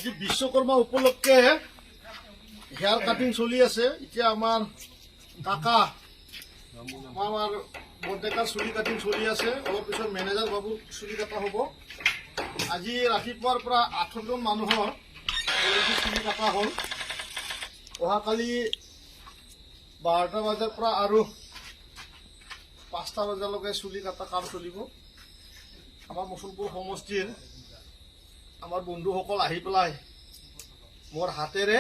আজি বিশ্বকৰ্মা উপলক্ষে hair cutting চলি আছে। এতিয়া আমার কাকা আমার বর্দেকার চুলি কাটিং চলি আছে। অলপ পিছত মেনেজাৰ বাবুর চুলি কাটা হব। আজি ৰাতিপুৱাৰ পৰা 8 জন মানুহৰ চুলি কাটা হল। অহাকালি 12টা বজাৰ পৰা আৰু 5টা বজালৈকে চুলি কাটা কাম চলিব। আমাৰ মুছলপুৰ সমষ্টিৰ আমার বন্ধুসকল আহি পেলাই মোর হাতেৰে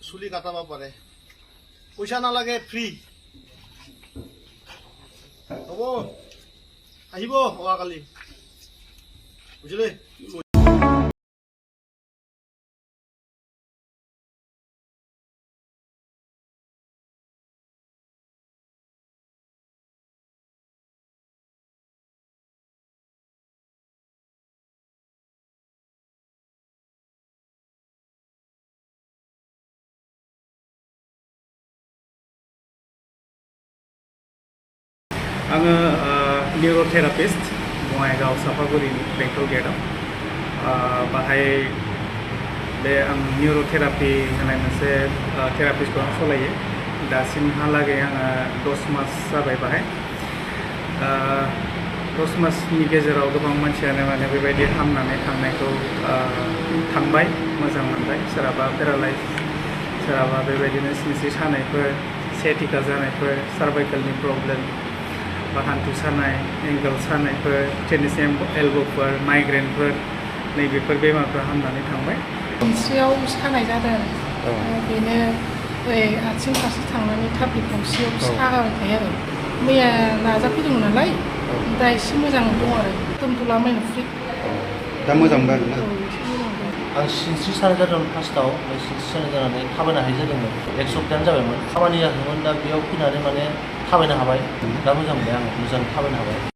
চুলি কাটাব পাৰে। পইচা নালাগে, ফ্ৰী হ'ব। আহিব অহাকালি, বুঝলে। आङो निउर'थेरापिस्ट बङाइगाव सापागुरि बेंटल गेटआव बाहाय बे आं निउर'थेरापि होनाय मोनसे थेरापिस्टखौ आं सालायो। दासिमहालागै आङो 10 मास जाबाय बाहाय। 10 मासनि गेजेराव गोबां मानसियानो माने बेबायदि हामनानै थांनायखौ थांबाय, मोजां मोनबाय। सोरहाबा पेरालाइज, सोरहाबा बेबायदिनो सिनस्रि सानायफोर, सेटिका जानायफोर, सार्भाइकेलनि प्रब्लेम बा हान्थु सानाय, एंगल सानायफोर, टेनिस एल्ब'फोर, माइग्रेनफोर, नैबेफोर बेमारफ्रा हामनानै थांबाय। सिनस्रियाव सानाय जादों बेनो ओरै आथिं फारसे थांनानै थाफ्लि गंसेयाव सागाबाय थायो आरो। मैया नाजाफैदोंमोन नालाय, दा एसे मोजां दं आरो। दोनथ'ला माइनो फ्रि दा मोजां मोनबाय आरोना? औ, एसे मोजां दं। आं सिनस्रि सानाय जादोंमोन फार्स्टआव। सिनस्रि सानाय जानानै थाबायनो हायि जादोंमोन। 1 सप्तायानो जाबायमोन। खामानि जादोंमोन, दा बेयाव फैनानै माने थाबायनो हाबाय। दा मोजां मोनबाय, आं मोजां थाबायनो हाबाय।